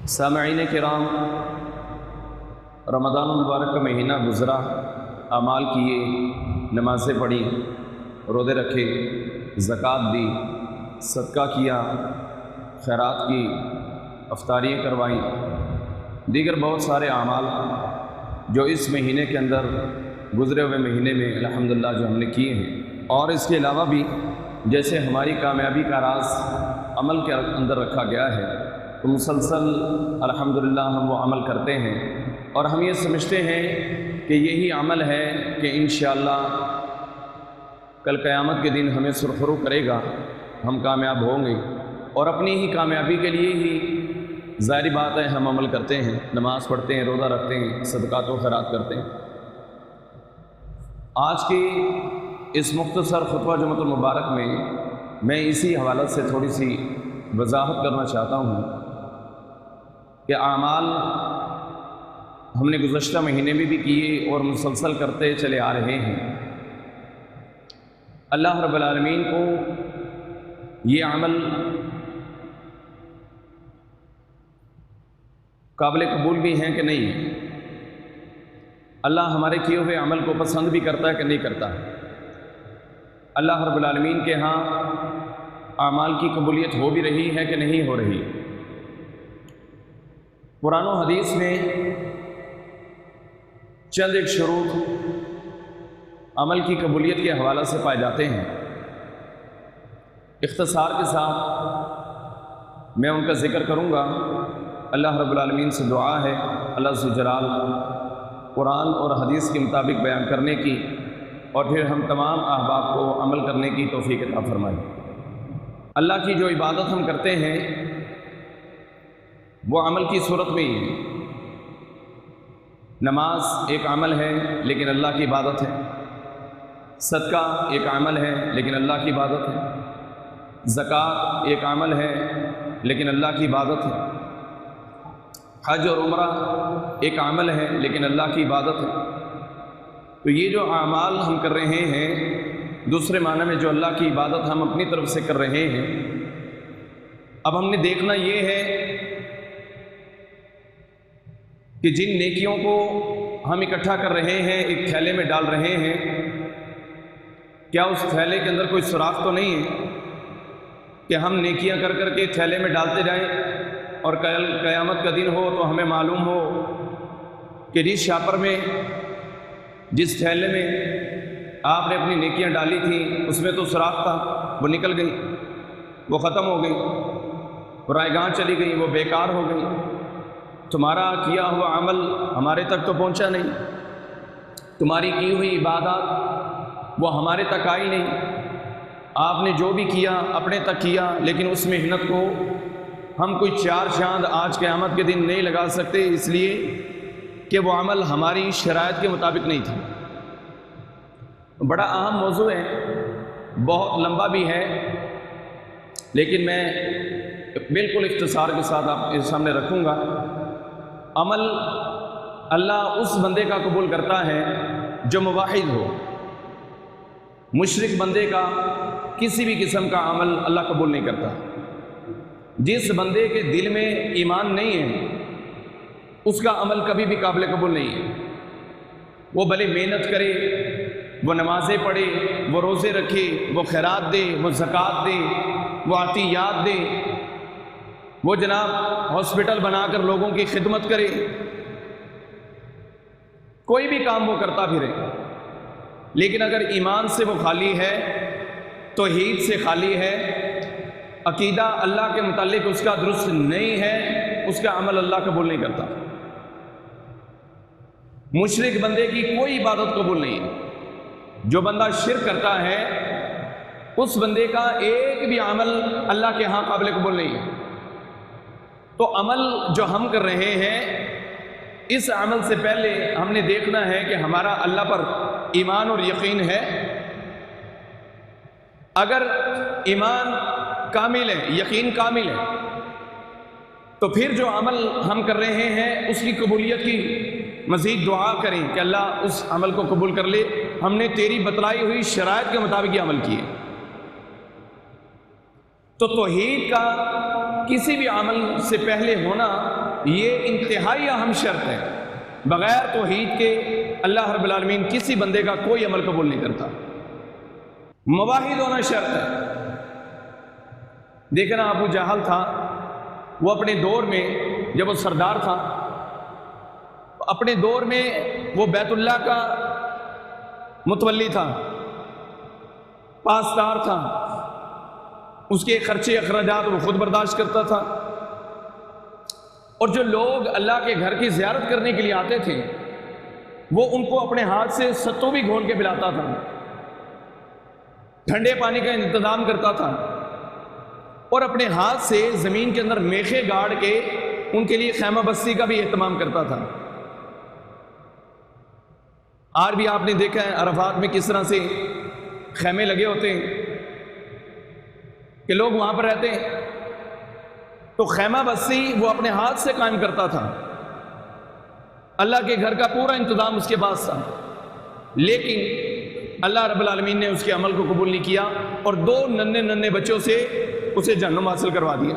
سامعین کرام، رمضان المبارک کا مہینہ گزرا، اعمال کیے، نمازیں پڑھی، روزے رکھے، زکوٰۃ دی، صدقہ کیا، خیرات کی، افطاریاں کروائیں، دیگر بہت سارے اعمال جو اس مہینے کے اندر گزرے ہوئے مہینے میں الحمدللہ جو ہم نے کیے ہیں۔ اور اس کے علاوہ بھی جیسے ہماری کامیابی کا راز عمل کے اندر رکھا گیا ہے، تو مسلسل الحمدللہ ہم وہ عمل کرتے ہیں، اور ہم یہ سمجھتے ہیں کہ یہی عمل ہے کہ انشاءاللہ کل قیامت کے دن ہمیں سرخرو کرے گا، ہم کامیاب ہوں گے، اور اپنی ہی کامیابی کے لیے ہی ظاہری بات ہے ہم عمل کرتے ہیں، نماز پڑھتے ہیں، روزہ رکھتے ہیں، صدقات و خیرات کرتے ہیں۔ آج کی اس مختصر خطبہ جمعۃ المبارک میں اسی حوالے سے تھوڑی سی وضاحت کرنا چاہتا ہوں کہ اعمال ہم نے گزشتہ مہینے میں بھی کیے اور مسلسل کرتے چلے آ رہے ہیں۔ اللہ رب العالمین کو یہ عمل قابل قبول بھی ہیں کہ نہیں؟ اللہ ہمارے کیے ہوئے عمل کو پسند بھی کرتا ہے کہ نہیں کرتا؟ اللہ رب العالمین کے ہاں اعمال کی قبولیت ہو بھی رہی ہے کہ نہیں ہو رہی؟ قرآن و حدیث میں چند ایک شروط عمل کی قبولیت کے حوالے سے پائے جاتے ہیں۔ اختصار کے ساتھ میں ان کا ذکر کروں گا۔ اللہ رب العالمین سے دعا ہے اللہ ذو جلال قرآن اور حدیث کے مطابق بیان کرنے کی، اور پھر ہم تمام احباب کو عمل کرنے کی توفیق عطا فرمائے۔ اللہ کی جو عبادت ہم کرتے ہیں وہ عمل کی صورت میں ہی ہے۔ نماز ایک عمل ہے لیکن اللہ کی عبادت ہے، صدقہ ایک عمل ہے لیکن اللہ کی عبادت ہے، زکوٰۃ ایک عمل ہے لیکن اللہ کی عبادت ہے، حج اور عمرہ ایک عمل ہے لیکن اللہ کی عبادت ہے۔ تو یہ جو اعمال ہم کر رہے ہیں، دوسرے معنی میں جو اللہ کی عبادت ہم اپنی طرف سے کر رہے ہیں، اب ہم نے دیکھنا یہ ہے کہ جن نیکیوں کو ہم اکٹھا کر رہے ہیں، ایک تھیلے میں ڈال رہے ہیں، کیا اس تھیلے کے اندر کوئی سوراخ تو نہیں ہے کہ ہم نیکیاں کر کر کے تھیلے میں ڈالتے جائیں اور کل قیامت کا دن ہو تو ہمیں معلوم ہو کہ جس شاپر میں، جس تھیلے میں آپ نے اپنی نیکیاں ڈالی تھیں اس میں تو سوراخ تھا، وہ نکل گئی، وہ ختم ہو گئی، وہ رائے گاہ چلی گئی، وہ بیکار ہو گئی، تمہارا کیا ہوا عمل ہمارے تک تو پہنچا نہیں، تمہاری کی ہوئی عبادات وہ ہمارے تک آئی نہیں، آپ نے جو بھی کیا اپنے تک کیا، لیکن اس محنت کو ہم کوئی چار چاند آج قیامت کے دن نہیں لگا سکتے، اس لیے کہ وہ عمل ہماری شرائط کے مطابق نہیں تھا۔ بڑا اہم موضوع ہے، بہت لمبا بھی ہے، لیکن میں بالکل اختصار کے ساتھ آپ کے سامنے رکھوں گا۔ عمل اللہ اس بندے کا قبول کرتا ہے جو موحد ہو۔ مشرک بندے کا کسی بھی قسم کا عمل اللہ قبول نہیں کرتا۔ جس بندے کے دل میں ایمان نہیں ہے اس کا عمل کبھی بھی قابل قبول نہیں ہے۔ وہ بھلے محنت کرے، وہ نمازیں پڑھے، وہ روزے رکھے، وہ خیرات دے، وہ زکوٰۃ دے، وہ عطیات دے، وہ جناب ہاسپٹل بنا کر لوگوں کی خدمت کرے، کوئی بھی کام وہ کرتا پھرے، لیکن اگر ایمان سے وہ خالی ہے، توحید سے خالی ہے، عقیدہ اللہ کے متعلق اس کا درست نہیں ہے، اس کا عمل اللہ قبول نہیں کرتا۔ مشرک بندے کی کوئی عبادت قبول نہیں ہے۔ جو بندہ شرک کرتا ہے اس بندے کا ایک بھی عمل اللہ کے ہاں قابل قبول نہیں ہے۔ تو عمل جو ہم کر رہے ہیں، اس عمل سے پہلے ہم نے دیکھنا ہے کہ ہمارا اللہ پر ایمان اور یقین ہے۔ اگر ایمان کامل ہے، یقین کامل ہے، تو پھر جو عمل ہم کر رہے ہیں اس کی قبولیت کی مزید دعا کریں کہ اللہ اس عمل کو قبول کر لے، ہم نے تیری بتلائی ہوئی شرائط کے مطابق یہ عمل کیے۔ تو توحید کا کسی بھی عمل سے پہلے ہونا یہ انتہائی اہم شرط ہے. بغیر توحید کے اللہ رب العالمین کسی بندے کا کوئی عمل قبول نہیں کرتا. مواحد ہونا شرط ہے. دیکھنا ابو جہل تھا، وہ اپنے دور میں جب وہ سردار تھا، اپنے دور میں وہ بیت اللہ کا متولی تھا، پاسدار تھا، اس کے خرچے اخراجات وہ خود برداشت کرتا تھا. اور جو لوگ اللہ کے گھر کی زیارت کرنے کے لیے آتے تھے وہ ان کو اپنے ہاتھ سے ستو بھی گھول کے پلاتا تھا، ٹھنڈے پانی کا انتظام کرتا تھا، اور اپنے ہاتھ سے زمین کے اندر میخے گاڑ کے ان کے لیے خیمہ بستی کا بھی اہتمام کرتا تھا. آج بھی آپ نے دیکھا ہے عرفات میں کس طرح سے خیمے لگے ہوتے ہیں کہ لوگ وہاں پر رہتے ہیں. تو خیمہ بستی وہ اپنے ہاتھ سے قائم کرتا تھا، اللہ کے گھر کا پورا انتظام اس کے پاس تھا، لیکن اللہ رب العالمین نے اس کے عمل کو قبول نہیں کیا اور 2 ننھے بچوں سے اسے جہنم حاصل کروا دیا.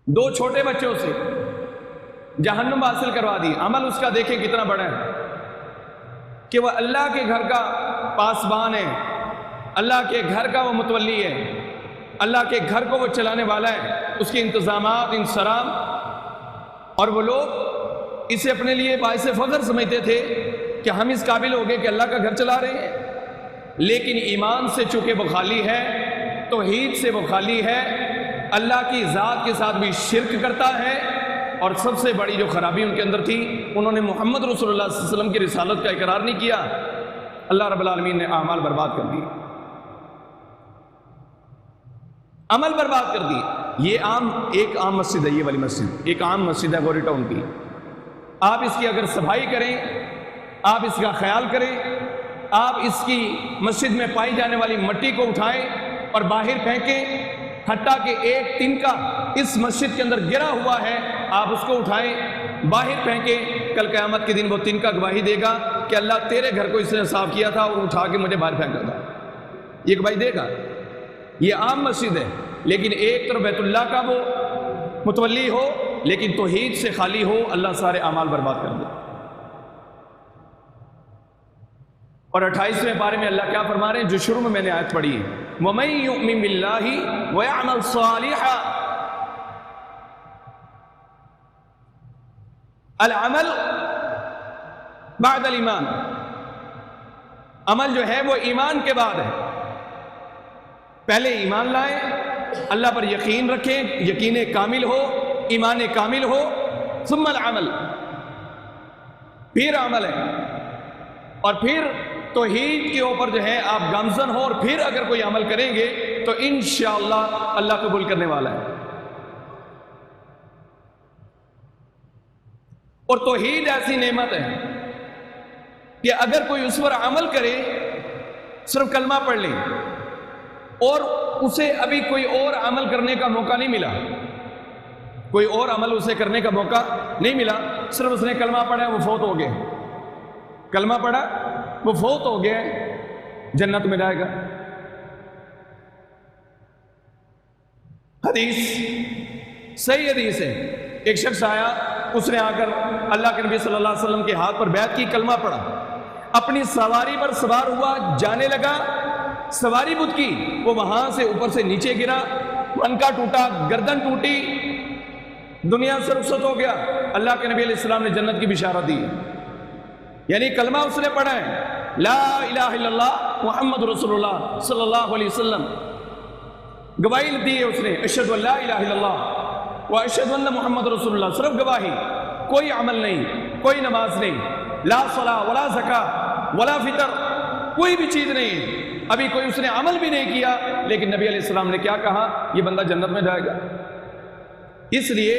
2 چھوٹے بچوں سے جہنم حاصل کروا دی. عمل اس کا دیکھیں کتنا بڑا ہے کہ وہ اللہ کے گھر کا پاسبان ہے، اللہ کے گھر کا وہ متولی ہے، اللہ کے گھر کو وہ چلانے والا ہے، اس کے انتظامات انصرام. اور وہ لوگ اسے اپنے لیے باعث فخر سمجھتے تھے کہ ہم اس قابل ہو گئے کہ اللہ کا گھر چلا رہے ہیں. لیکن ایمان سے چونکہ وہ خالی ہے، توحید سے وہ خالی ہے، اللہ کی ذات کے ساتھ بھی شرک کرتا ہے. اور سب سے بڑی جو خرابی ان کے اندر تھی، انہوں نے محمد رسول اللہ صلی اللہ علیہ وسلم کی رسالت کا اقرار نہیں کیا. اللہ رب العالمین نے اعمال برباد کر دی، عمل برباد کر دی. یہ ایک عام مسجد ہے، یہ والی مسجد ایک عام مسجد ہے گوری ٹاؤن کی. آپ اس کی اگر صفائی کریں، آپ اس کا خیال کریں، آپ اس کی مسجد میں پائی جانے والی مٹی کو اٹھائیں اور باہر پھینکیں، حتیٰ کہ ایک تنکا اس مسجد کے اندر گرا ہوا ہے، آپ اس کو اٹھائیں باہر پھینکیں، کل قیامت کے دن وہ تنکا گواہی دے گا کہ اللہ تیرے گھر کو اس نے صاف کیا تھا اور اٹھا کے مجھے باہر پھینکا تھا. یہ گواہی دے گا. یہ عام مسجد ہے، لیکن ایک طرف بیت اللہ کا وہ متولی ہو لیکن توحید سے خالی ہو، اللہ سارے اعمال برباد کر دے. اور 28ویں پارے میں اللہ کیا فرما رہے ہیں جو شروع میں نے آیت پڑھی ہے، وَمَن يُؤْمِن بِاللَّهِ وَيَعْمَلْ صَالِحًا. العمل بعد الایمان، عمل جو ہے وہ ایمان کے بعد ہے. پہلے ایمان لائیں، اللہ پر یقین رکھیں، یقین کامل ہو، ایمان کامل ہو، ثم العمل، پھر عمل ہے، اور پھر توحید کے اوپر جو ہے آپ گامزن ہو، اور پھر اگر کوئی عمل کریں گے تو انشاءاللہ اللہ قبول کرنے والا ہے. اور توحید ایسی نعمت ہے کہ اگر کوئی اس پر عمل کرے، صرف کلمہ پڑھ لے اور اسے ابھی کوئی اور عمل کرنے کا موقع نہیں ملا، کوئی اور عمل اسے کرنے کا موقع نہیں ملا، صرف اس نے کلمہ پڑھا وہ فوت ہو گئے، کلمہ پڑھا وہ فوت ہو گیا، جنت میں جائے گا. حدیث صحیح حدیث ہے، ایک شخص آیا، اس نے آ کر اللہ کے نبی صلی اللہ علیہ وسلم کے ہاتھ پر بیعت کی، کلمہ پڑھا، اپنی سواری پر سوار ہوا، جانے لگا، سواری بدھ کی، وہ وہاں سے اوپر سے نیچے گرا، منکا ٹوٹا، گردن ٹوٹی، دنیا سے رخصت ہو گیا. اللہ کے نبی علیہ السلام نے جنت کی بشارت دی. یعنی کلمہ اس نے پڑھا ہے، لا الہ الا اللہ محمد رسول اللہ صلی اللہ علیہ وسلم، گواہی دی ہے اس نے، اشہد ان لا الہ الا اللہ و اشہد ان محمد رسول اللہ، صرف گواہی، کوئی عمل نہیں، کوئی نماز نہیں، لا صلاۃ ولا زکاۃ ولا فطر، کوئی بھی چیز نہیں، ابھی کوئی اس نے عمل بھی نہیں کیا، لیکن نبی علیہ السلام نے کیا کہا، یہ بندہ جنت میں جائے گا. اس لیے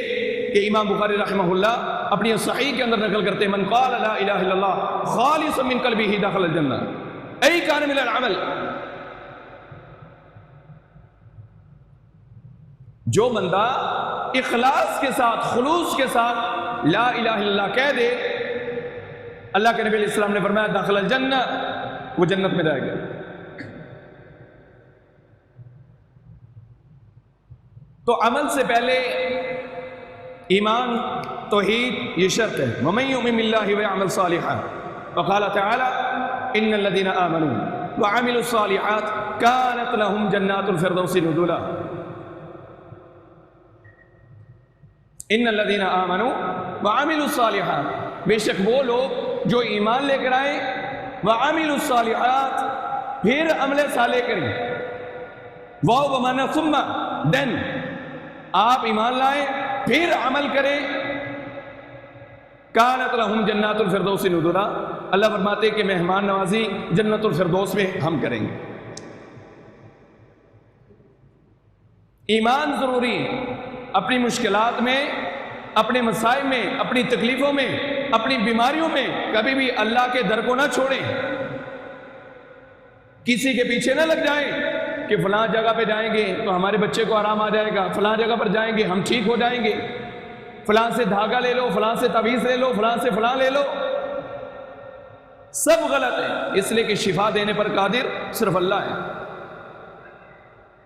کہ امام بخاری رحمہ اللہ اپنی صحیح کے اندر نقل کرتے ہیں، من قال لا الہ الا اللہ خالصا من قلبہ دخل الجنہ ای کان من العمل. جو بندہ اخلاص کے ساتھ، خلوص کے ساتھ لا الہ الا اللہ کہہ دے، اللہ کے نبی علیہ السلام نے فرمایا داخل الجنہ، وہ جنت میں جائے گا. تو عمل سے پہلے ایمان توحید یہ شرط ہے. وَمَن يُؤْمِن بِاللَّهِ وَيَعْمَلْ صَالِحًا وقال تعالى إِنَّ الَّذِينَ آمَنُوا وَعَمِلُوا الصَّالِحَاتِ كَانَتْ لَهُمْ جَنَّاتُ الْفِرْدَوْسِ نُزُلًا. ان الذین آمنوا وعملوا الصالحات، بے شک وہ لوگ جو ایمان لے کر آئے، وعملوا الصالحات پھر عمل صالح کریں، واو بمعنی ثم دین، آپ ایمان لائیں پھر عمل کریں، کانت لہم جنات الفردوس نزلا، اللہ فرماتے کہ مہمان نوازی جنت الفردوس میں ہم کریں گے. ایمان ضروری ہے. اپنی مشکلات میں، اپنے مسائل میں، اپنی تکلیفوں میں، اپنی بیماریوں میں کبھی بھی اللہ کے در کو نہ چھوڑیں. کسی کے پیچھے نہ لگ جائیں کہ فلاں جگہ پہ جائیں گے تو ہمارے بچے کو آرام آ جائے گا، فلاں جگہ پر جائیں گے ہم ٹھیک ہو جائیں گے، فلاں سے دھاگا لے لو، فلاں سے تعویذ لے لو، فلاں سے فلاں لے لو. سب غلط ہے، اس لیے کہ شفا دینے پر قادر صرف اللہ ہے.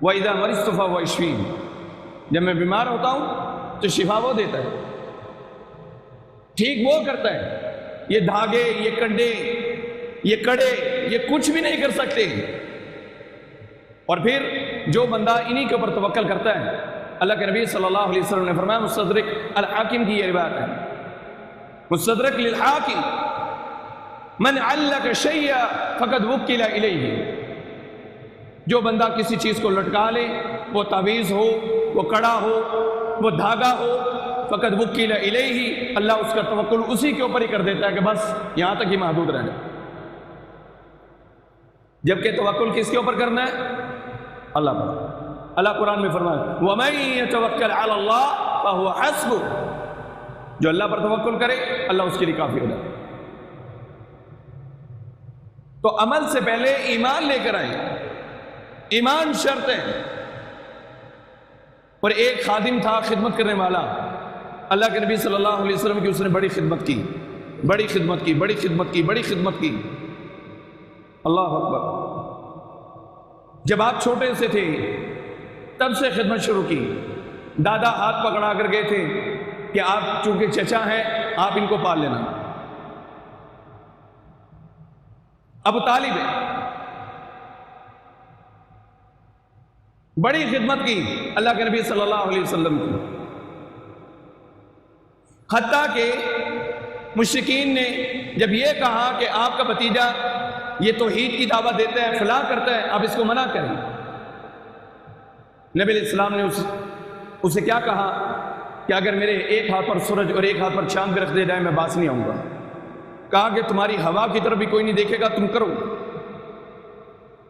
وَإِذَا مَرِضْتُ فَهُوَ يَشْفِينِ، جب میں بیمار ہوتا ہوں تو شفا وہ دیتا ہے، ٹھیک وہ کرتا ہے. یہ دھاگے، یہ کنڈے، یہ کڑے، یہ کچھ بھی نہیں کر سکتے. اور پھر جو بندہ انہی کے اوپر توکل کرتا ہے، اللہ کے نبی صلی اللہ علیہ وسلم نے فرمایا، مستدرک الحاکم کی یہ روایت ہے، مستدرک للحاکم، من علق شیئا فقد وکل الیہ، جو بندہ کسی چیز کو لٹکا لے، وہ تعویذ ہو، وہ کڑا ہو، وہ دھاگا ہو، فقد وکل الیہ، اللہ اس کا توکل اسی کے اوپر ہی کر دیتا ہے کہ بس یہاں تک ہی محدود رہنا. جبکہ توکل کس کے اوپر کرنا ہے؟ اللہ پر. اللہ قرآن میں فرمایا وَمَن يَتَوَكَّلْ عَلَى اللَّهِ فَهُوَ حَسْبُهُ، جو اللہ پر توکل کرے اللہ اس کے لیے کافی ہو جاتا ہے. تو عمل سے پہلے ایمان لے کر آئیں، ایمان شرط ہے. اور ایک خادم تھا خدمت کرنے والا، اللہ کے نبی صلی اللہ علیہ وسلم کی اس نے بڑی خدمت کی، بڑی خدمت کی، بڑی خدمت کی، بڑی خدمت کی. اللہ اکبر. جب آپ چھوٹے سے تھے تب سے خدمت شروع کی. دادا ہاتھ پکڑا کر گئے تھے کہ آپ چونکہ چچا ہیں آپ ان کو پال لینا. ابو طالب ہے، بڑی خدمت کی اللہ کے نبی صلی اللہ علیہ وسلم کی، حتیٰ کہ مشرکین نے جب یہ کہا کہ آپ کا بھتیجا یہ توحید کی دعوت دیتا ہے، فلاں کرتا ہے، آپ اس کو منع کریں. نبی علیہ السلام نے اسے کیا کہا کہ اگر میرے ایک ہاتھ پر سورج اور ایک ہاتھ پر چاند بھی رکھ دے جائے میں باس نہیں آؤں گا. کہا کہ تمہاری ہوا کی طرف بھی کوئی نہیں دیکھے گا، تم کرو،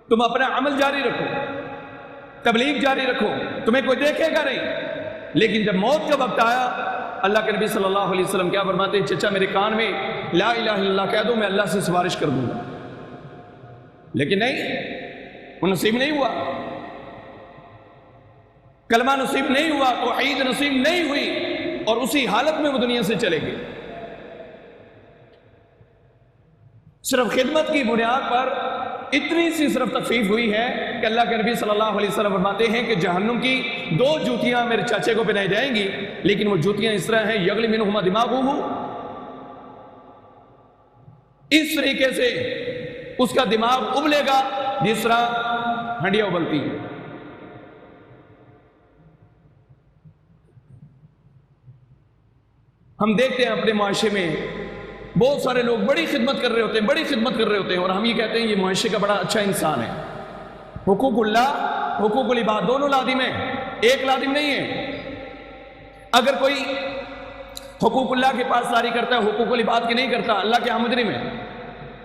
تم اپنا عمل جاری رکھو، تبلیغ جاری رکھو، تمہیں کوئی دیکھے گا نہیں. لیکن جب موت کا وقت آیا اللہ کے نبی صلی اللہ علیہ وسلم کیا فرماتے ہیں، چچا میرے کان میں لا الہ الا اللہ کہہ دو، میں اللہ سے سفارش کر دوں گا. لیکن نہیں، وہ نصیب نہیں ہوا، کلمہ نصیب نہیں ہوا، توحید نصیب نہیں ہوئی، اور اسی حالت میں وہ دنیا سے چلے گئے. صرف خدمت کی بنیاد پر اتنی سی صرف تخفیف ہوئی ہے کہ اللہ کے نبی صلی اللہ علیہ وسلم فرماتے ہیں کہ جہنم کی 2 جوتیاں میرے چاچے کو پہنائی جائیں گی، لیکن وہ جوتیاں اس طرح ہیں یغلی منہما دماغہ، اس طریقے سے اس کا دماغ ابلے گا جس طرح ہنڈیاں ابلتی ہیں. ہم دیکھتے ہیں اپنے معاشرے میں بہت سارے لوگ بڑی خدمت کر رہے ہوتے ہیں، بڑی خدمت کر رہے ہوتے ہیں، اور ہم یہ کہتے ہیں یہ معاشرے کا بڑا اچھا انسان ہے. حقوق اللہ، حقوق العباد دونوں لازم ہیں، ایک لازم نہیں ہے. اگر کوئی حقوق اللہ کے پاس ساری کرتا ہے، حقوق العباد کی نہیں کرتا، اللہ کے ہاں مجرم ہے.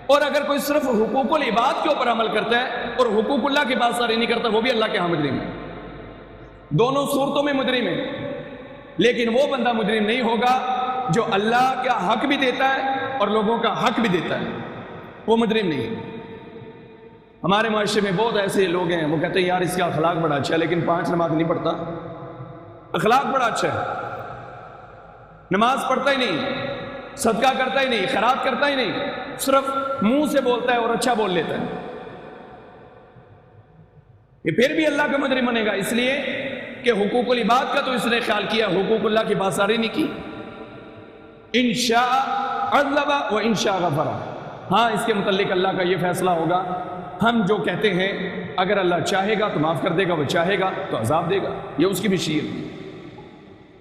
اور اگر کوئی صرف حقوق العباد کے اوپر عمل کرتا ہے اور حقوق اللہ کے پاس ساری نہیں کرتا، وہ بھی اللہ کے ہاں مجرم ہے. دونوں صورتوں میں مجرم ہے. لیکن وہ بندہ مجرم نہیں ہوگا جو اللہ کا حق بھی دیتا ہے اور لوگوں کا حق بھی دیتا ہے، وہ مجرم نہیں ہے. ہمارے معاشرے میں بہت ایسے لوگ ہیں، وہ کہتے ہیں یار اس کا اخلاق بڑا اچھا ہے لیکن 5 نماز نہیں پڑھتا. اخلاق بڑا اچھا ہے، نماز پڑھتا ہی نہیں، صدقہ کرتا ہی نہیں، خیرات کرتا ہی نہیں، صرف منہ سے بولتا ہے اور اچھا بول لیتا ہے. یہ پھر بھی اللہ کا مجرم بنے گا. اس لیے کہ حقوق العباد کا تو اس نے خیال کیا، حقوق اللہ کی پاسداری نہیں کی. انشاء عذب و انشاء غفر. ہاں اس کے متعلق اللہ کا یہ فیصلہ ہوگا. ہم جو کہتے ہیں اگر اللہ چاہے گا تو معاف کر دے گا، وہ چاہے گا تو عذاب دے گا، یہ اس کی بھی شیعت.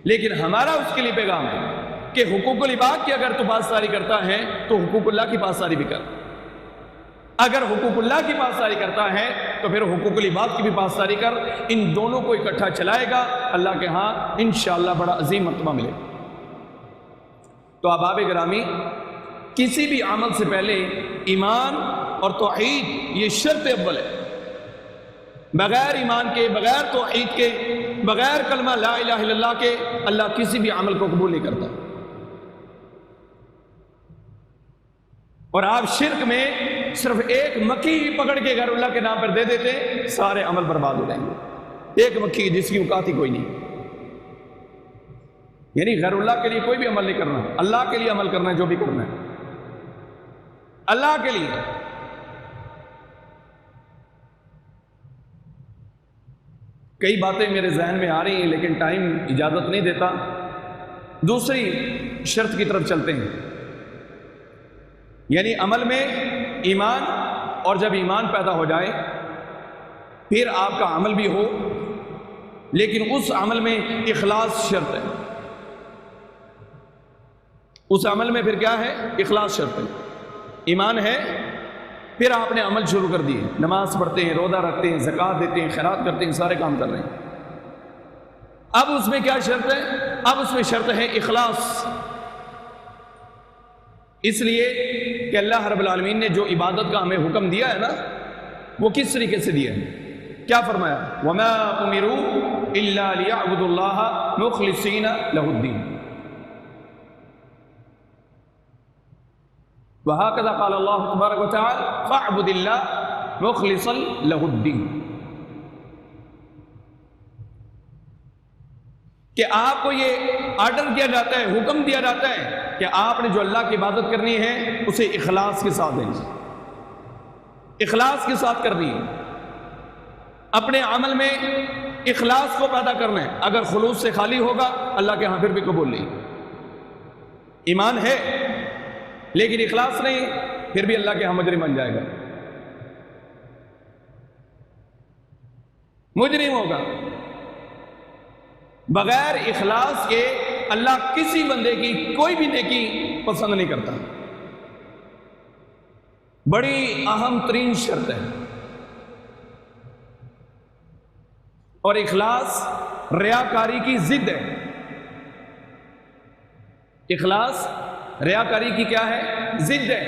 لیکن ہمارا اس کے لیے پیغام ہے کہ حقوق العباد کی اگر تو پاسداری کرتا ہے تو حقوق اللہ کی پاسداری بھی کر. اگر حقوق اللہ کی پاسداری کرتا ہے تو پھر حقوق العباد کی بھی پاسداری کر. ان دونوں کو اکٹھا چلائے گا، اللہ کے ہاں انشاءاللہ بڑا عظیم مرتبہ ملے. تو احباب گرامی، کسی بھی عمل سے پہلے ایمان اور توحید یہ شرط اول ہے. بغیر ایمان کے، بغیر توحید کے، بغیر کلمہ لا الہ الا اللہ کے اللہ کسی بھی عمل کو قبول نہیں کرتا. اور آپ شرک میں صرف ایک مکھی ہی پکڑ کے غیر اللہ کے نام پر دے دیتے، سارے عمل برباد ہو جائیں گے. ایک مکھی جس کی اوقات ہی کوئی نہیں. یعنی غیر اللہ کے لیے کوئی بھی عمل نہیں کرنا، اللہ کے لیے عمل کرنا ہے. جو بھی کرنا ہے اللہ کے لیے. کئی باتیں میرے ذہن میں آ رہی ہیں لیکن ٹائم اجازت نہیں دیتا. دوسری شرط کی طرف چلتے ہیں. یعنی عمل میں ایمان، اور جب ایمان پیدا ہو جائے پھر آپ کا عمل بھی ہو، لیکن اس عمل میں اخلاص شرط ہے. اس عمل میں پھر کیا ہے؟ اخلاص شرط ہے. ایمان ہے، پھر آپ نے عمل شروع کر دیے، نماز پڑھتے ہیں، روزہ رکھتے ہیں، زکوٰۃ دیتے ہیں، خیرات کرتے ہیں، سارے کام کر رہے ہیں. اب اس میں کیا شرط ہے؟ اب اس میں شرط ہے اخلاص. اس لیے کہ اللہ رب العالمین نے جو عبادت کا ہمیں حکم دیا ہے نا، وہ کس طریقے سے دیا ہے؟ کیا فرمایا؟ وَمَا أُمِرُوا إِلَّا لِيَعْبُدُوا اللَّهَ مُخْلِصِينَ لَهُ الدِّينَ. وَهَكَذَا قَالَ اللَّهُ تَبَارَكَ وَتَعَالَى فَاعْبُدِ اللَّهَ مُخْلِصًا لَهُ الدِّينَ. کہ آپ کو یہ آرڈر کیا جاتا ہے، حکم دیا جاتا ہے کہ آپ نے جو اللہ کی عبادت کرنی ہے اسے اخلاص کے ساتھ دیں، اخلاص کے ساتھ کرنی ہے. اپنے عمل میں اخلاص کو پیدا کرنا ہے. اگر خلوص سے خالی ہوگا اللہ کے ہاں پھر بھی قبول نہیں. ایمان ہے لیکن اخلاص نہیں، پھر بھی اللہ کے ہاں مجرم بن جائے گا، مجرم ہوگا. بغیر اخلاص کے اللہ کسی بندے کی کوئی بھی نیکی پسند نہیں کرتا. بڑی اہم ترین شرط ہے. اور اخلاص ریاکاری کی ضد ہے. اخلاص ریاکاری کی کیا ہے؟ ضد ہے.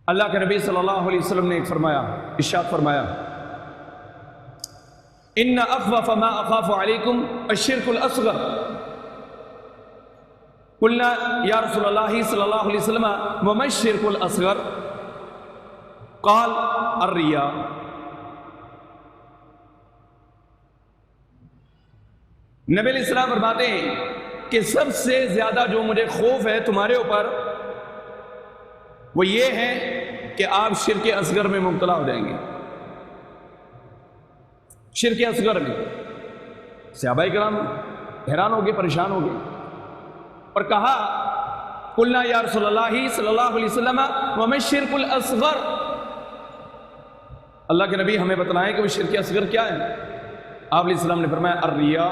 اللہ کے نبی صلی اللہ علیہ وسلم نے ایک فرمایا، ارشاد فرمایا، ان اخوف ما اخاف علیکم الشرک الاصغر. قلنا یا رسول اللہ صلی اللہ علیہ وسلم وما الشرک الاصغر؟ قال الریا. نبی علیہ السلام فرماتے ہیں کہ سب سے زیادہ جو مجھے خوف ہے تمہارے اوپر وہ یہ ہے کہ آپ شرک اصغر میں مبتلا ہو جائیں گے. شرک اصغر میں صحابہ کرام حیران ہو گئے، پریشان ہو گئے اور کہا قلنا یا رسول اللہ صلی اللہ علیہ وسلم وما الشرک الاصغر. اللہ کے نبی ہمیں بتلائیں کہ وہ شرک اصغر کیا ہے. آپ علیہ السلام نے فرمایا الریا،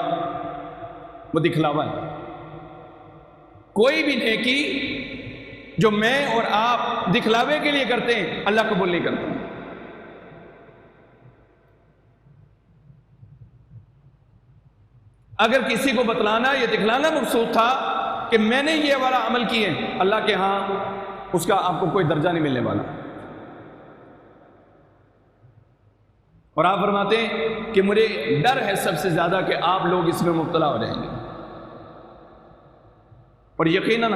وہ دکھلاوا ہے. کوئی بھی نیکی جو میں اور آپ دکھلاوے کے لیے کرتے ہیں اللہ قبول نہیں کرتا. اگر کسی کو بتلانا یا دکھلانا مقصود تھا کہ میں نے یہ والا عمل کیے، اللہ کے ہاں اس کا آپ کو کوئی درجہ نہیں ملنے والا. اور آپ فرماتے ہیں کہ مجھے ڈر ہے سب سے زیادہ کہ آپ لوگ اس میں مبتلا ہو جائیں گے. اور یقیناً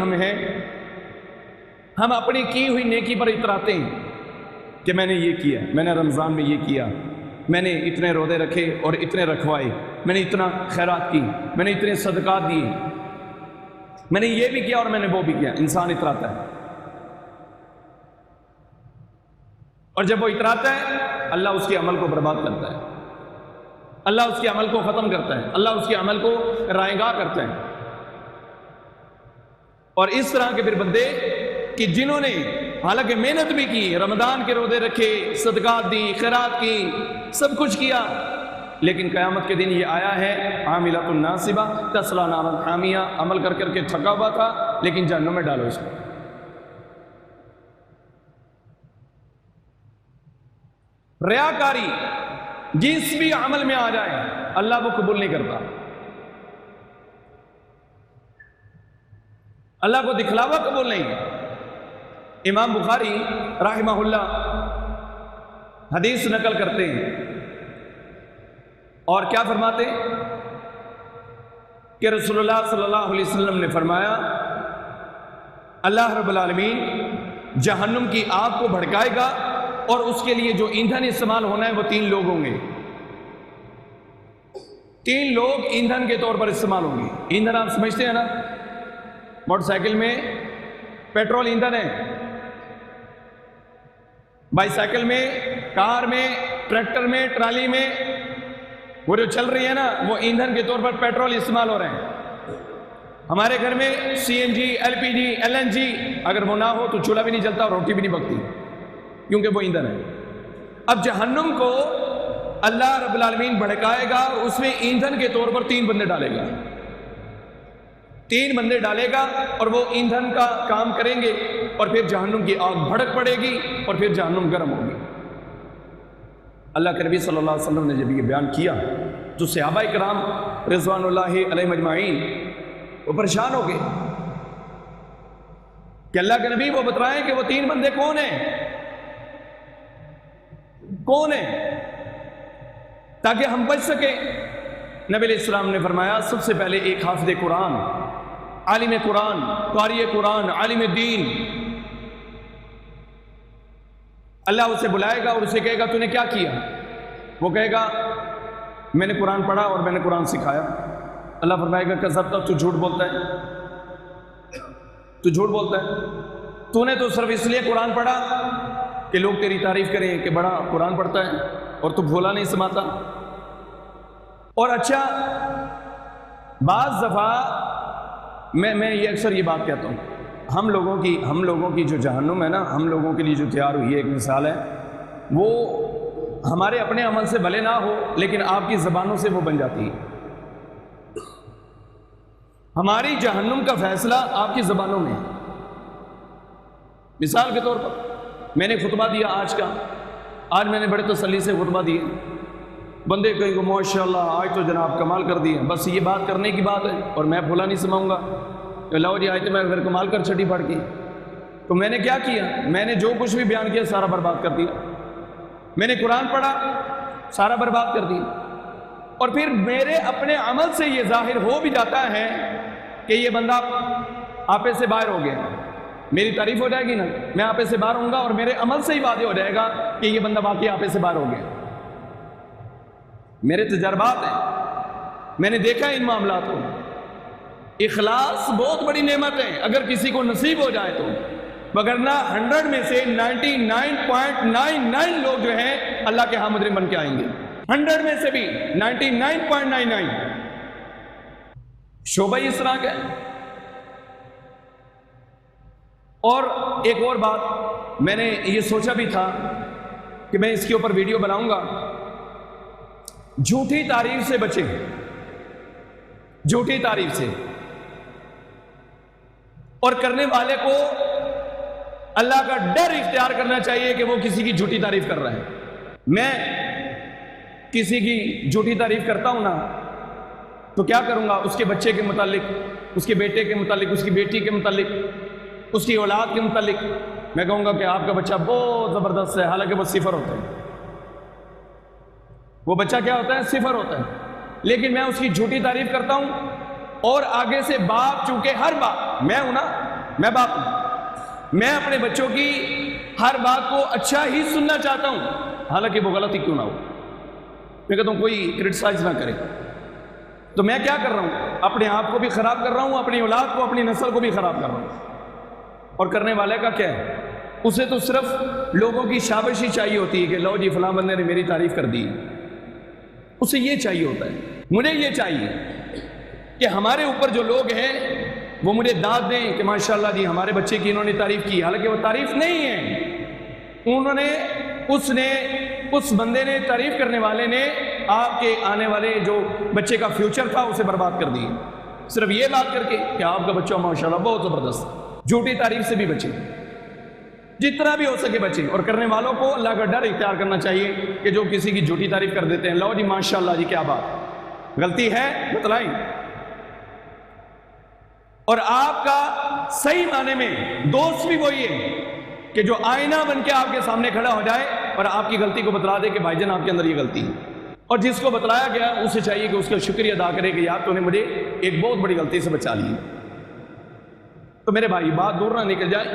ہم اپنی کی ہوئی نیکی پر اتراتے ہیں کہ میں نے یہ کیا، میں نے رمضان میں یہ کیا، میں نے اتنے روزے رکھے اور اتنے رکھوائے، میں نے اتنا خیرات کی، میں نے اتنے صدقات دیے، میں نے یہ بھی کیا اور میں نے وہ بھی کیا. انسان اتراتا ہے، اور جب وہ اتراتا ہے اللہ اس کے عمل کو برباد کرتا ہے، اللہ اس کے عمل کو ختم کرتا ہے، اللہ اس کے عمل کو رائیگاں کرتا ہے۔ اور اس طرح کے پھر بندے کہ جنہوں نے حالانکہ محنت بھی کی، رمضان کے روزے رکھے، صدقات دی، خیرات کی، سب کچھ کیا، لیکن قیامت کے دن یہ آیا ہے عاملۃ ناصبہ تصلی نارا حامیہ، عمل کر کر کے تھکا ہوا تھا لیکن جہنم میں ڈالو اس کو۔ ریاکاری جس بھی عمل میں آ جائے اللہ وہ قبول نہیں کرتا، اللہ کو دکھلاوا قبول نہیں۔ امام بخاری رحمہ اللہ حدیث نقل کرتے ہیں اور کیا فرماتے کہ رسول اللہ صلی اللہ علیہ وسلم نے فرمایا اللہ رب العالمین جہنم کی آگ کو بھڑکائے گا اور اس کے لیے جو ایندھن استعمال ہونا ہے وہ 3 لوگ ہوں گے، 3 لوگ ایندھن کے طور پر استعمال ہوں گے۔ ایندھن آپ سمجھتے ہیں نا، موٹر سائیکل میں پیٹرول ایندھن ہے، بائی سائیکل میں، کار میں، ٹریکٹر میں، ٹرالی میں وہ جو چل رہی ہے نا وہ ایندھن کے طور پر پیٹرول استعمال ہو رہے ہیں۔ ہمارے گھر میں CNG، LPG، LNG اگر وہ نہ ہو تو چولہا بھی نہیں جلتا اور روٹی بھی نہیں پکتی کیونکہ وہ ایندھن ہے۔ اب جہنم کو اللہ رب العالمین بھڑکائے گا اور اس میں ایندھن کے طور پر 3 بندے ڈالے گا، 3 بندے ڈالے گا اور وہ ایندھن کا کام کریں گے اور پھر جہنم کی آگ بھڑک پڑے گی اور پھر جہنم گرم ہوگی۔ اللہ کے نبی صلی اللہ علیہ وسلم نے جب یہ بیان کیا تو صحابہ کرام رضوان اللہ علیہ مجمعین وہ پریشان ہو گئے کہ اللہ کے نبی وہ بتائیں کہ وہ 3 بندے کون ہیں، کون ہیں تاکہ ہم بچ سکیں۔ نبی علیہ السلام نے فرمایا سب سے پہلے ایک حافظ قرآن، عالم قرآن، قاری قرآن، عالم دین۔ اللہ اسے بلائے گا اور اسے کہے گا تو نے کیا کیا؟ وہ کہے گا میں نے قرآن پڑھا اور میں نے قرآن سکھایا۔ اللہ فرمائے گا کذبت، تو جھوٹ بولتا ہے، تو جھوٹ بولتا ہے، تو نے تو صرف اس لیے قرآن پڑھا کہ لوگ تیری تعریف کریں کہ بڑا قرآن پڑھتا ہے اور تو بھولا نہیں سماتا۔ اور اچھا بعض دفعہ میں یہ اکثر یہ بات کہتا ہوں، ہم لوگوں کی جو جہنم ہے نا، ہم لوگوں کے لیے جو تیار ہوئی ہے، ایک مثال ہے، وہ ہمارے اپنے عمل سے بھلے نہ ہو لیکن آپ کی زبانوں سے وہ بن جاتی ہے۔ ہماری جہنم کا فیصلہ آپ کی زبانوں میں ہے۔ مثال کے طور پر میں نے خطبہ دیا آج میں نے بڑے تسلی سے خطبہ دیے، بندے کہیں گے ماشاءاللہ آج تو جناب کمال کر دیا، بس یہ بات کرنے کی بات ہے اور میں بھولا نہیں سماؤں گا، اللہ جی آج تو میں پھر کمال کر چھٹی پڑھ کے۔ تو میں نے کیا کیا؟ میں نے جو کچھ بھی بیان کیا سارا برباد کر دیا۔ میں نے قرآن پڑھا، سارا برباد کر دیا۔ اور پھر میرے اپنے عمل سے یہ ظاہر ہو بھی جاتا ہے کہ یہ بندہ آپے سے باہر ہو گیا، میری تعریف ہو جائے گی نا، میں آپے سے باہر ہوں گا اور میرے عمل سے ہی واضح ہو جائے گا کہ یہ بندہ واقعی آپے سے باہر ہو گیا۔ میرے تجربات ہیں، میں نے دیکھا ان معاملات کو۔ اخلاص بہت بڑی نعمت ہے اگر کسی کو نصیب ہو جائے تو، وگرنہ 100 میں سے 99.99 لوگ جو ہیں اللہ کے ہاں مجرم بن کے آئیں گے، 100 میں سے بھی 99.99 شعبہ اس طرح کا ہے۔ اور ایک اور بات میں نے یہ سوچا بھی تھا کہ میں اس کے اوپر ویڈیو بناؤں گا، جھوٹی تعریف سے بچیں، جھوٹی تعریف سے، اور کرنے والے کو اللہ کا ڈر اختیار کرنا چاہیے کہ وہ کسی کی جھوٹی تعریف کر رہا ہے۔ میں کسی کی جھوٹی تعریف کرتا ہوں نا تو کیا کروں گا؟ اس کے بچے کے متعلق، اس کے بیٹے کے متعلق، اس کی بیٹی کے متعلق، اس کی اولاد کے متعلق میں کہوں گا کہ آپ کا بچہ بہت زبردست ہے، حالانکہ وہ صفر ہوتا ہے، وہ بچہ کیا ہوتا ہے؟ صفر ہوتا ہے، لیکن میں اس کی جھوٹی تعریف کرتا ہوں۔ اور آگے سے باپ، چونکہ ہر بات میں ہوں نا، میں باپ ہوں، میں اپنے بچوں کی ہر بات کو اچھا ہی سننا چاہتا ہوں، حالانکہ وہ غلطی کیوں نہ ہو۔ میں کہتا ہوں کوئی کرٹیسائز نہ کرے، تو میں کیا کر رہا ہوں؟ اپنے آپ کو بھی خراب کر رہا ہوں، اپنی اولاد کو، اپنی نسل کو بھی خراب کر رہا ہوں۔ اور کرنے والے کا کیا ہے؟ اسے تو صرف لوگوں کی شاباشی چاہیے ہوتی ہے کہ لو جی فلاں بندے نے میری تعریف کر دی، اسے یہ چاہیے ہوتا ہے۔ مجھے یہ چاہیے کہ ہمارے اوپر جو لوگ ہیں وہ مجھے داد دیں کہ ماشاءاللہ جی ہمارے بچے کی انہوں نے تعریف کی، حالانکہ وہ تعریف نہیں ہے، اس بندے نے، تعریف کرنے والے نے آپ کے آنے والے جو بچے کا فیوچر تھا اسے برباد کر دی، صرف یہ بات کر کے کہ آپ کا بچہ ماشاءاللہ بہت زبردست۔ جھوٹی تعریف سے بھی بچے، جتنا بھی ہو سکے بچے، اور کرنے والوں کو اللہ کا ڈر اختیار کرنا چاہیے کہ جو کسی کی جھوٹی تعریف کر دیتے ہیں، لو جی ماشاءاللہ جی کیا بات، غلطی ہے بتلائیں۔ اور آپ کا صحیح معنی میں دوست بھی وہی ہے کہ جو آئینہ بن کے آپ کے سامنے کھڑا ہو جائے اور آپ کی غلطی کو بتلا دے کہ بھائی جان آپ کے اندر یہ غلطی ہے، اور جس کو بتلایا گیا اسے چاہیے کہ اس کا شکریہ ادا کرے کہ یار تو نے مجھے ایک بہت بڑی غلطی سے بچا لی۔ تو میرے بھائی بات دور نہ نکل جائے،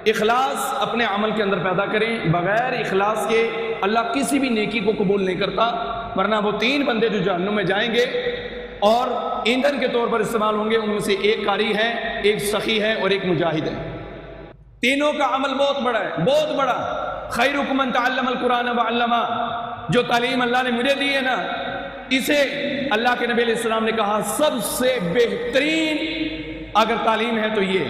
اخلاص اپنے عمل کے اندر پیدا کریں، بغیر اخلاص کے اللہ کسی بھی نیکی کو قبول نہیں کرتا، ورنہ وہ 3 بندے جو جہنم میں جائیں گے اور ایندھن کے طور پر استعمال ہوں گے، ان میں سے ایک قاری ہے، ایک سخی ہے اور ایک مجاہد ہے۔ تینوں کا عمل بہت بڑا ہے، بہت بڑا۔ خیرکم من تعلم القرآن وعلمہ، جو تعلیم اللہ نے مجھے دی ہے نا، اسے اللہ کے نبی علیہ السلام نے کہا سب سے بہترین اگر تعلیم ہے تو یہ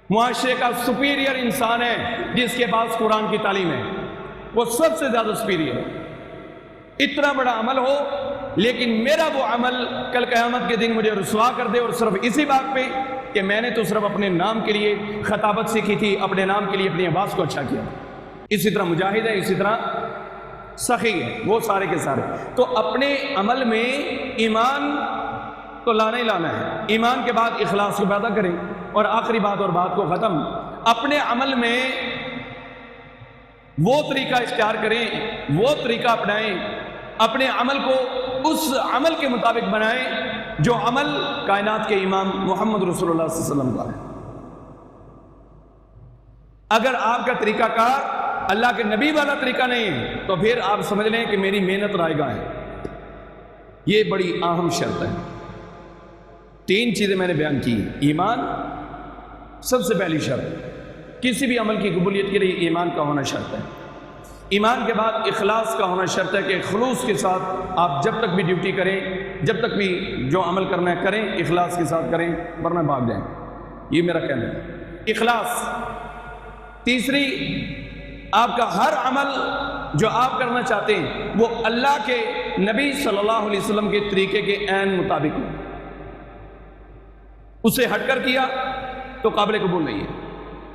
معاشرے کا سپیریئر انسان ہے جس کے پاس قرآن کی تعلیم ہے، وہ سب سے زیادہ سپیریئر ہے۔ اتنا بڑا عمل ہو لیکن میرا وہ عمل کل قیامت کے دن مجھے رسوا کر دے، اور صرف اسی بات پہ کہ میں نے تو صرف اپنے نام کے لیے خطابت سیکھی تھی، اپنے نام کے لیے اپنی آواز کو اچھا کیا۔ اسی طرح مجاہد ہے، اسی طرح سخی ہے، وہ سارے کے سارے۔ تو اپنے عمل میں ایمان تو لانا ہی لانا ہے، ایمان کے بعد اخلاص کو پیدا کریں، اور آخری بات اور بات کو ختم، اپنے عمل میں وہ طریقہ اختیار کریں، وہ طریقہ اپنائیں، اپنے عمل کو اس عمل کے مطابق بنائیں جو عمل کائنات کے امام محمد رسول اللہ صلی اللہ علیہ وسلم کا ہے۔ اگر آپ کا طریقہ کار اللہ کے نبی والا طریقہ نہیں ہے تو پھر آپ سمجھ لیں کہ میری محنت رائے گاہ ہے۔ یہ بڑی اہم شرط ہے۔ 3 چیزیں میں نے بیان کی، ایمان سب سے پہلی شرط، کسی بھی عمل کی قبولیت کے لیے ایمان کا ہونا شرط ہے۔ ایمان کے بعد اخلاص کا ہونا شرط ہے کہ خلوص کے ساتھ آپ جب تک بھی ڈیوٹی کریں، جب تک بھی جو عمل کرنا ہے کریں، اخلاص کے ساتھ کریں، ورنہ بھاگ جائیں۔ یہ میرا کہنا ہے، اخلاص۔ تیسری، آپ کا ہر عمل جو آپ کرنا چاہتے ہیں وہ اللہ کے نبی صلی اللہ علیہ وسلم کے طریقے کے عین مطابق ہو، اسے ہٹ کر کیا تو قابل قبول نہیں ہے۔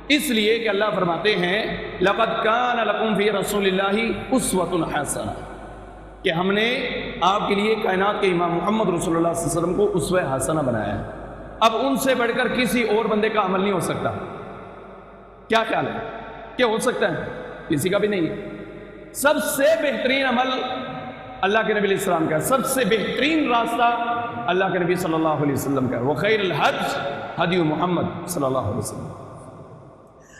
اس لیے کہ اللہ فرماتے ہیں لَقَدْ كَانَ لَكُمْ فِي رَسُولِ اللَّهِ أُسْوَةٌ حَسَنَةٌ، کہ ہم نے آپ کے لیے کائنات کے امام محمد رسول اللہ صلی اللہ علیہ وسلم کو اسوہ حسنہ بنایا ہے۔ اب ان سے بڑھ کر کسی اور بندے کا عمل نہیں ہو سکتا۔ کیا خیال ہے؟ کیا ہو سکتا ہے؟ کسی کا بھی نہیں ہے۔ سب سے بہترین عمل اللہ کے نبی علیہ السلام کا ہے، سب سے بہترین راستہ اللہ کے نبی صلی اللہ علیہ وسلم کا ہے، وَخَيْرُ الْهَدْيِ هَدْيُ محمد صلی اللہ علیہ وسلم۔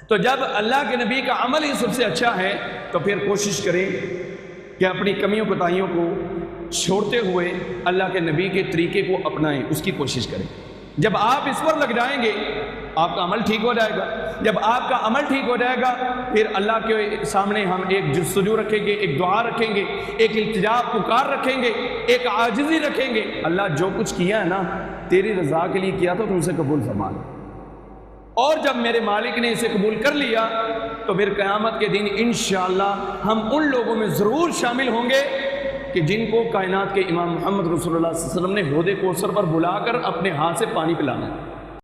تو جب اللہ کے نبی کا عمل ہی سب سے اچھا ہے تو پھر کوشش کریں کہ اپنی کمیوں کوتاہیوں کو چھوڑتے ہوئے اللہ کے نبی کے طریقے کو اپنائیں، اس کی کوشش کریں۔ جب آپ اس پر لگ جائیں گے آپ کا عمل ٹھیک ہو جائے گا۔ جب آپ کا عمل ٹھیک ہو جائے گا پھر اللہ کے سامنے ہم ایک جستجو رکھیں گے، ایک دعا رکھیں گے، ایک التجا پکار رکھیں گے، ایک عاجزی رکھیں گے، اللہ جو کچھ کیا ہے نا تیری رضا کے لیے کیا تو تم سے قبول فرما لے، اور جب میرے مالک نے اسے قبول کر لیا تو پھر قیامت کے دن انشاءاللہ ہم ان لوگوں میں ضرور شامل ہوں گے کہ جن کو کائنات کے امام محمد رسول اللہ صلی اللہ علیہ وسلم نے حوض کوثر پر بلا کر اپنے ہاتھ سے پانی پلانا ہے۔